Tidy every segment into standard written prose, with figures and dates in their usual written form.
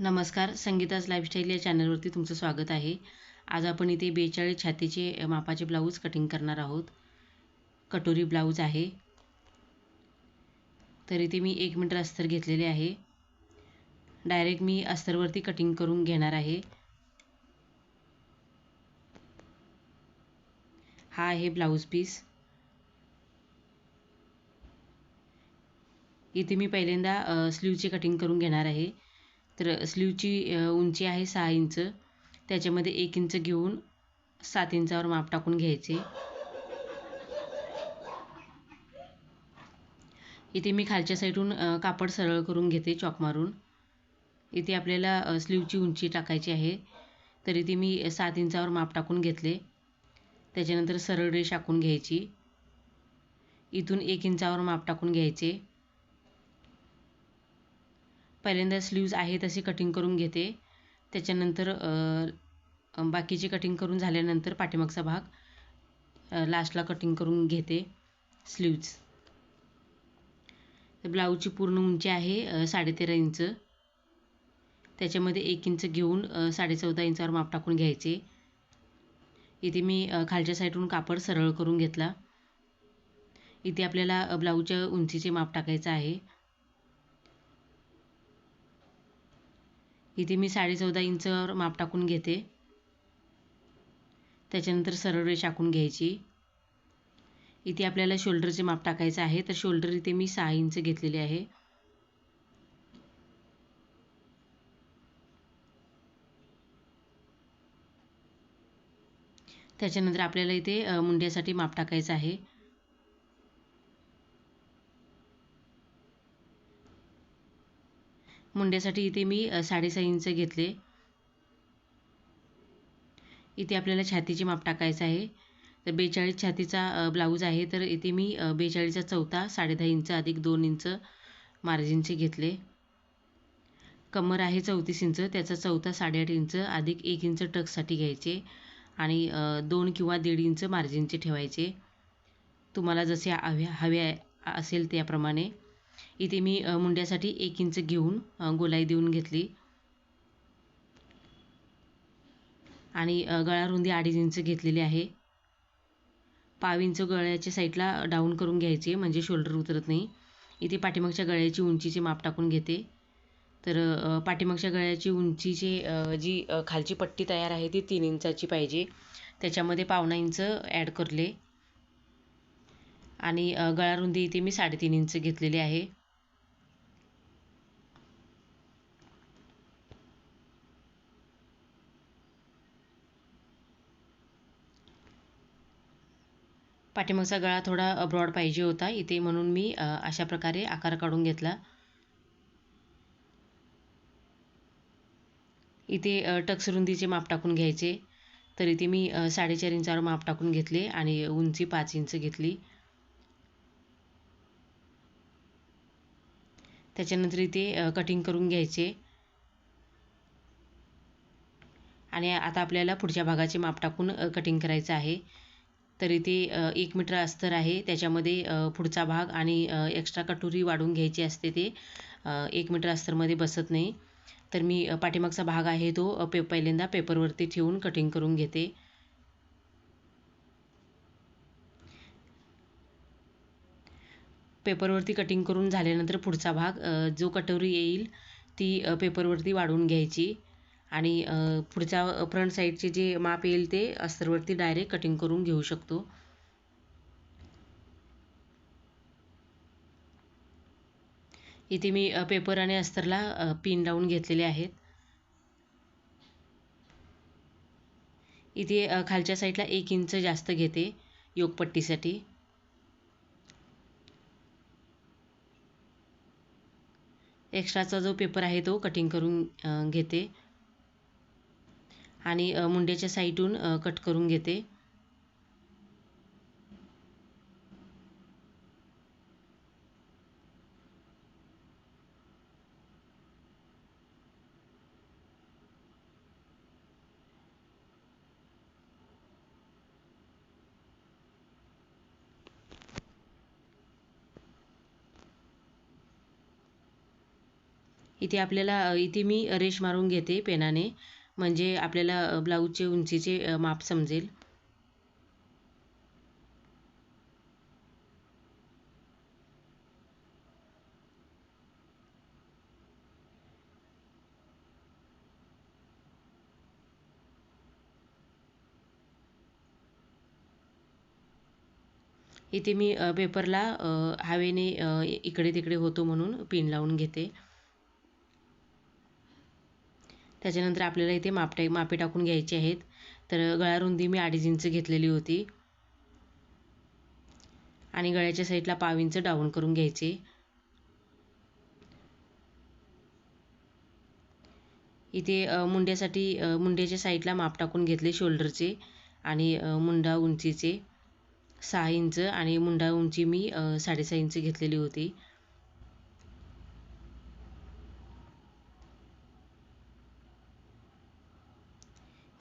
नमस्कार, संगीताज लाईफस्टाईल या चॅनलवरती तुमचं स्वागत आहे. आज आपण इथे 42 छातीचे मापाचे ब्लाऊज कटिंग करणार आहोत. कटोरी ब्लाऊज आहे. तर इथे मी 1 मीटर अस्तर घेतलेले आहे. डायरेक्ट मी अस्तरवरती कटिंग करून घेणार आहे. हा आहे ब्लाऊज पीस. इथे मी पहिल्यांदा स्लीवची कटिंग करून घेणार आहे. तर स्लीवची उंची आहे 6 इंच. त्याच्यामध्ये 1 इंच घेऊन 7 इंचावर माप टाकून घ्यायचे. इथे मी खालच्या साईडून कापड सरळ करून घेते चॉक मारून. इथे आपल्याला स्लीवची उंची टाकायची आहे. तर इथे मी 7 इंचावर माप टाकून घेतले. त्याच्यानंतर सरळ रेष आखून घ्यायची. इथून 1 इंचावर माप टाकून घ्यायचे. पहिल्यांदा स्लीव्ज आहे तशी कटिंग करून घेते. त्याच्यानंतर बाकीची कटिंग करून झाल्यानंतर पाठीमागचा भाग लास्टला कटिंग करून घेते स्लीव्ज. ब्लाऊजची पूर्ण उंची आहे 13.5 इंच. त्याच्यामध्ये 1 इंच घेऊन 14.5 इंचावर माप टाकून घ्यायचे. इथे मी खालच्या साईडून कापड सरळ करून घेतला. इथे आपल्याला ब्लाऊजच्या उंचीचे माप टाकायचं आहे. इथे मी 14.5 इंचावर माप टाकून घेते. त्याच्यानंतर सरळ रेष आखून घ्यायची. इथे आपल्याला शोल्डरचे माप टाकायचं आहे. तर शोल्डर इथे मी 6 इंच घेतलेले आहे. त्याच्यानंतर आपल्याला इथे मुंड्यासाठी माप टाकायचं आहे. मुंड्यासाठी इथे मी 6.5 इंच घेतले. इथे आपल्याला छातीचे माप टाकायचं आहे. तर 42 छातीचा ब्लाऊज आहे. तर इथे मी 42चा चौथा 10.5 इंच अधिक 2 इंच मार्जिनचे घेतले. कमर आहे 34 इंच. त्याचा चौथा 8.5 इंच अधिक 1 इंच टक्ससाठी घ्यायचे आणि 2 किंवा 1.5 इंच मार्जिनचे ठेवायचे. तुम्हाला जसे हवे असेल त्याप्रमाणे. इथे मी मुंड्यासाठी 1 इंच घेऊन गोलाई देऊन घेतली आणि गळा रुंदी 2.5 इंच घेतलेली आहे. पाव इंच गळ्याच्या साईडला डाऊन करून घ्यायचे म्हणजे शोल्डर उतरत नाही. इथे पाठीमागच्या गळ्याची उंचीचे माप टाकून घेते. तर पाठीमागच्या गळ्याची उंचीचे जी खालची पट्टी तयार आहे ती 3 इंचाची पाहिजे. त्याच्यामध्ये 1.25 इंच ॲड करले आणि गळा रुंदी इथे मी 3.5 इंच घेतलेली आहे. पाठीमागचा गळा थोडा ब्रॉड पाहिजे होता इथे, म्हणून मी अशा प्रकारे आकार काढून घेतला. इथे टक्स रुंदीचे माप टाकून घ्यायचे. तर इथे मी 4.5 इंचावर माप टाकून घेतले आणि उंची 5 इंच घेतली. त्याच्यानंतर इथे कटिंग करून घ्यायचे आणि आता आपल्याला पुढच्या भागाचे माप टाकून कटिंग करायचं आहे. तर इथे 1 मीटर अस्तर आहे. त्याच्यामध्ये पुढचा भाग आणि एक्स्ट्रा कटोरी वाढवून घ्यायची असते. ते 1 मीटर अस्तरमध्ये बसत नाही. तर मी पाठीमागचा भाग आहे तो पहिल्यांदा पेपरवरती ठेवून कटिंग करून घेते. पेपरवरती कटिंग करून झाल्यानंतर पुढचा भाग जो कटोरी येईल ती पेपरवरती वाढवून घ्यायची आणि पुढच्या फ्रंट साईडचे जे माप येईल ते अस्तरवरती डायरेक्ट कटिंग करून घेऊ शकतो. इथे मी पेपर आणि अस्तरला पिन लावून घेतलेले आहेत. इथे खालच्या साईडला 1 इंच जास्त घेते योगपट्टीसाठी. एक्स्ट्राचा जो पेपर आहे तो कटिंग करून घेते आणि मुंड्याच्या साईडून कट करून घेते. इथे आपल्याला इथे मी रेष मारून घेते पेनाने, म्हणजे आपल्याला ब्लाऊजचे उंचीचे माप समजेल. इथे मी पेपरला हवेने इकडे तिकडे होतो म्हणून पिन लावून घेते. त्याच्यानंतर आपल्याला इथे मापे टाकून घ्यायचे आहेत. तर गळा रुंदी मी 2.5 इंच घेतलेली होती आणि गळ्याच्या साईडला 1/2 इंच डाऊन करून घ्यायचे. इथे मुंड्यासाठी मुंड्याच्या साईडला माप टाकून घेतले शोल्डरचे आणि मुंडा उंचीचे 6 इंच आणि मुंडा उंची मी 6.5 इंच घेतलेली होती.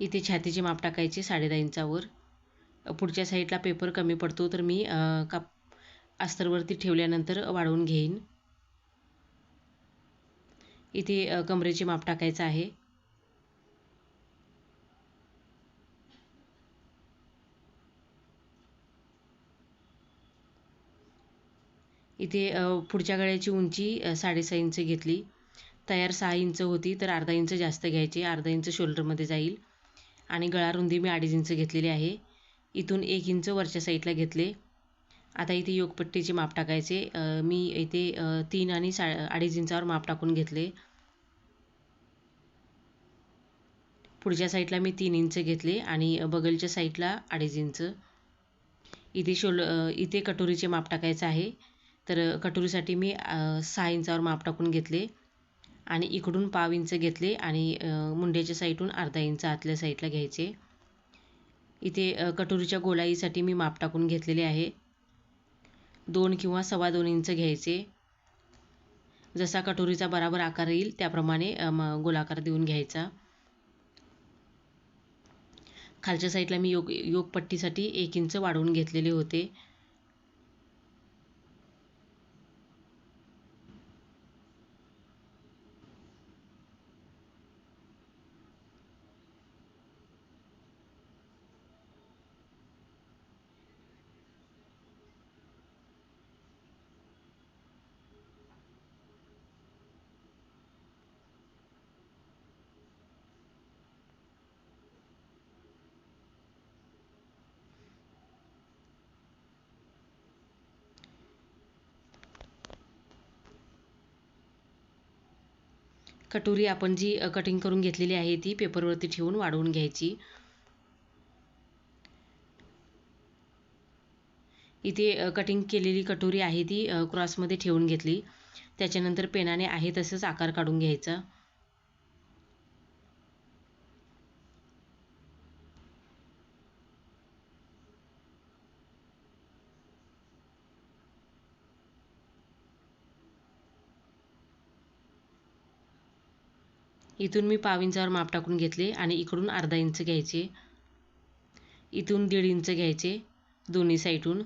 इथे छातीचे माप टाकायचे 10.5 इंचावर. पुढच्या साईडला पेपर कमी पडतो तर मी अस्तरवरती ठेवल्यानंतर वाढवून घेईन. इथे कमरेचे माप टाकायचं आहे. इथे पुढच्या गळ्याची उंची 6.5 इंच घेतली. तयार 6 इंच होती तर अर्धा इंच जास्त घ्यायचे, अर्धा इंच शोल्डरमध्ये जाईल. आणि गळा रुंदी मी 2.5 इंच घेतलेली आहे. इथून 1 इंच वरच्या साईडला घेतले. आता इथे योगपट्टीचे माप टाकायचे. मी इथे 3 आणि 2.5 इंचावर माप टाकून घेतले. पुढच्या साईडला मी 3 इंच घेतले आणि बगलच्या साईडला 2.5 इंच. इथे कटोरीचे माप टाकायचं आहे. तर कटोरीसाठी मी 6 इंचावर माप टाकून घेतले आणि इकडून 1/2 इंच घेतले आणि मुंड्याच्या साईडून अर्धा इंच आतल्या साईडला घ्यायचे. इथे कटोरीच्या गोलाईसाठी मी माप टाकून घेतलेले आहे. 2 किंवा 2.25 इंच घ्यायचे. जसा कटोरीचा बराबर आकार येईल त्याप्रमाणे गोलाकार देऊन घ्यायचा. खालच्या साईडला मी योगपट्टीसाठी 1 इंच वाढवून घेतलेले होते. कटोरी आपण जी कटिंग करून घेतलेली आहे ती पेपरवरती ठेवून वाढवून घ्यायची. इथे कटिंग केलेली कटोरी आहे ती क्रॉसमध्ये ठेवून घेतली. त्याच्यानंतर पेनाने आहे तसंच आकार काढून घ्यायचा. इथून मी 1/2 इंचावर माप टाकून घेतले आणि इकडून अर्धा इंच घ्यायचे. इथून 1.5 इंच घ्यायचे दोन्ही साईडून.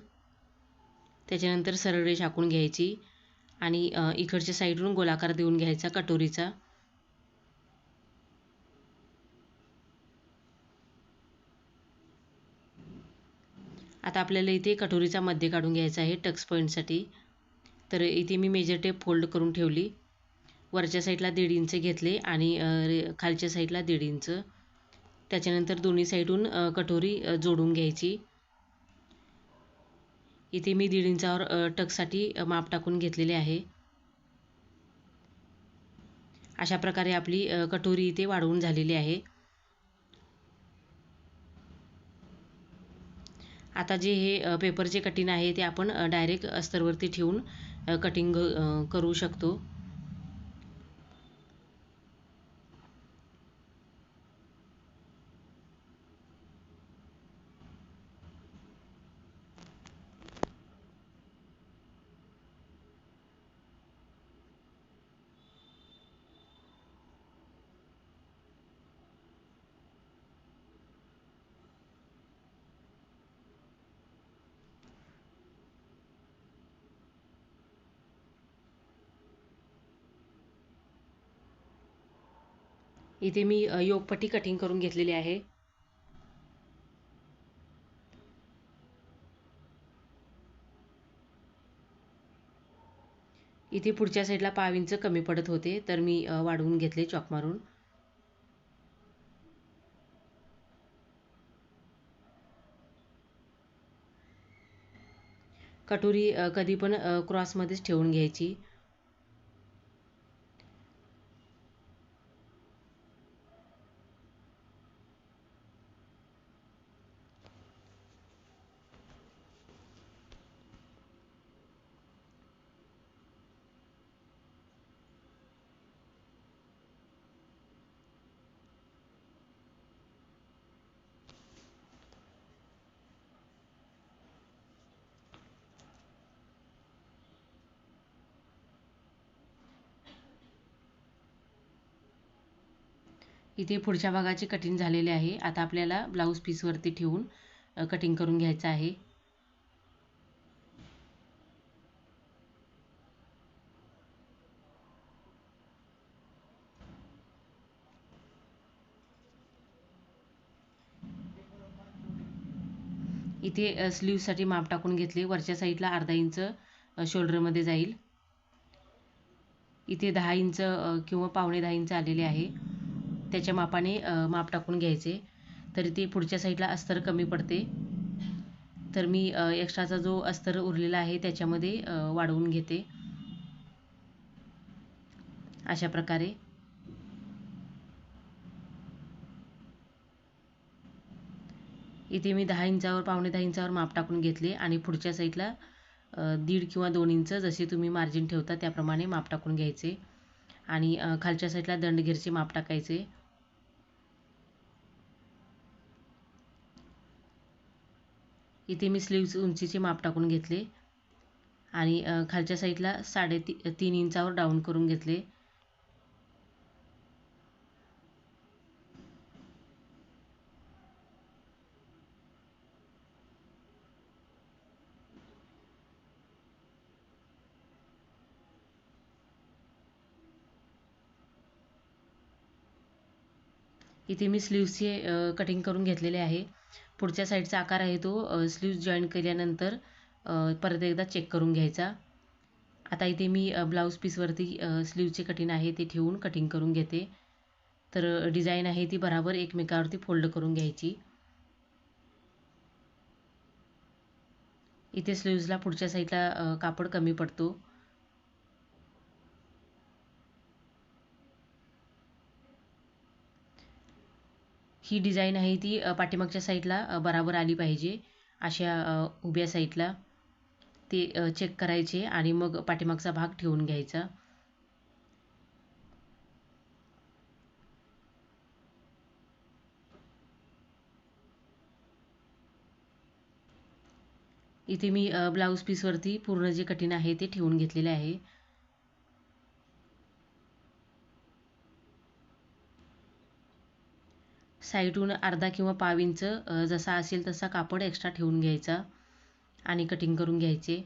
त्याच्यानंतर सरळ रेष आखून घ्यायची आणि इकडच्या साईडून गोलाकार देऊन घ्यायचा कटोरीचा. आता आपल्याला इथे कटोरीचा मध्य काढून घ्यायचा आहे टक्स पॉईंटसाठी. तर इथे मी मेजर टेप फोल्ड करून ठेवली. वरच्या साईडला 1.5 इंच घेतले आणि खालच्या साईडला 1.5 इंच. त्याच्यानंतर दोन्ही साईडून कटोरी जोडून घ्यायची. इथे मी 1.5 इंचावर टक्ससाठी माप टाकून घेतलेले आहे. अशा प्रकारे आपली कटोरी इथे वाढवून झालेली आहे. आता जे हे पेपरचे कटिंग आहे ते आपण डायरेक्ट अस्तरवरती ठेवून कटिंग करू शकतो. इथे मी योगपट्टी कटिंग करून घेतलेली आहे. इथे पुढच्या साईडला 5 इंच कमी पडत होते, तर मी वाढवून घेतले चॉक मारून. कटोरी कधी पण क्रॉसमध्येच ठेवून घ्यायची. इथे पुढच्या भागाचे कटिंग झालेले आहे. आता आपल्याला ब्लाऊज पीसवरती ठेवून कटिंग करून घ्यायचं आहे. इथे स्लीव्हसाठी माप टाकून घेतले. वरच्या साईडला अर्धा इंच शोल्डरमध्ये जाईल. इथे 10 इंच किंवा पावणे 10 इंच आलेले आहे. त्याच्या मापाने माप टाकून घ्यायचे. तर इथे पुढच्या साईडला अस्तर कमी पडते, तर मी एक्स्ट्राचा जो अस्तर उरलेला आहे त्याच्यामध्ये वाढवून घेते. अशा प्रकारे इथे मी 10 इंचावर पावणे 10 इंचावर माप टाकून घेतले आणि पुढच्या साईडला 1.5 किंवा 2 इंच जसे तुम्ही मार्जिन ठेवता त्याप्रमाणे माप टाकून घ्यायचे आणि खालच्या साईडला दंडगीरचे माप टाकायचे. इथे मी स्लीव्ज उंचीचे माप टाकून घेतले आणि खालच्या साईडला 3.5 इंचावर डाऊन करून घेतले. इथे मी स्लीव्सचे कटिंग करून घेतलेले आहे. पुढच्या साईडचा आकार आहे तो स्लीव्ज जॉईन केल्यानंतर परत एकदा चेक करून घ्यायचा. आता इथे मी ब्लाऊज पीसवरती स्लीवचे कटिंग आहे ते ठेवून कटिंग करून घेते. तर डिझाईन आहे ती बराबर एकमेकावरती फोल्ड करून घ्यायची. इथे स्लीव्जला पुढच्या साईडला कापड कमी पडतो. ही डिझाईन आहे ती पाठीमागच्या साईडला बराबर आली पाहिजे. अशा उभ्या साईडला ते चेक करायचे आणि मग पाठीमागचा भाग ठेवून घ्यायचा. इथे मी ब्लाऊज पीसवरती पूर्ण जे कटिंग आहे ते ठेवून घेतलेले आहे. साईडहून अर्धा किंवा पाव इंच जसा असेल तसा कापड एक्स्ट्रा ठेवून घ्यायचा आणि कटिंग करून घ्यायचे.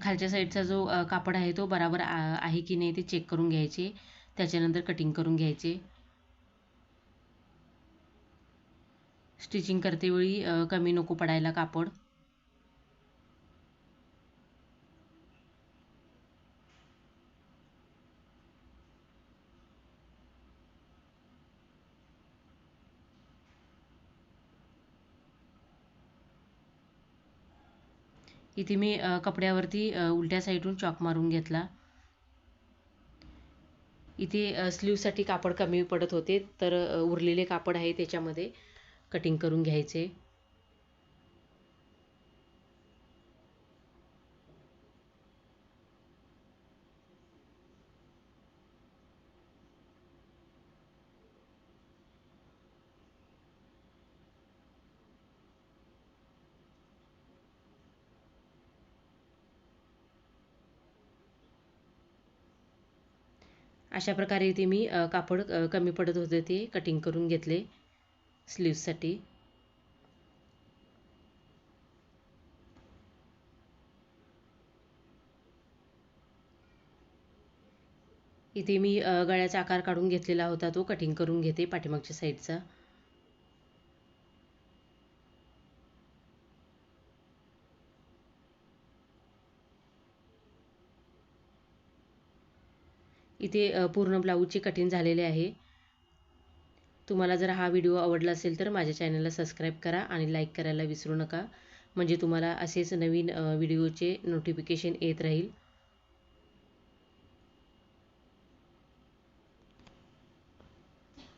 खालच्या साईडचा जो कापड आहे तो बराबर आहे की नाही ते चेक करून घ्यायचे. त्याच्यानंतर कटिंग करून घ्यायचे. स्टिचिंग करतेवेळी कमी नको पडायला कापड. इथे मी कपड्यावरती उलट्या साईडून चॉक मारून घेतला. इथे स्लीवसाठी कापड कमी पडत होते, तर उरलेले कापड आहे त्याच्यामध्ये कटिंग करून घ्यायचे. अशा प्रकारे इथे मी कापड कमी पडत होते ते कटिंग करून घेतले स्लीव्ससाठी. इथे मी गळ्याचा आकार काढून घेतलेला होता, तो कटिंग करून घेते पाठीमागच्या साईडचा. इथे पूर्ण ब्लाऊजचे कटिंग झालेले आहे. तुम्हाला जर हा व्हिडिओ आवडला असेल तर माझ्या चॅनलला सबस्क्राईब करा आणि लाईक करायला विसरू नका, म्हणजे तुम्हाला असेच नवीन व्हिडिओचे नोटिफिकेशन येत राहील.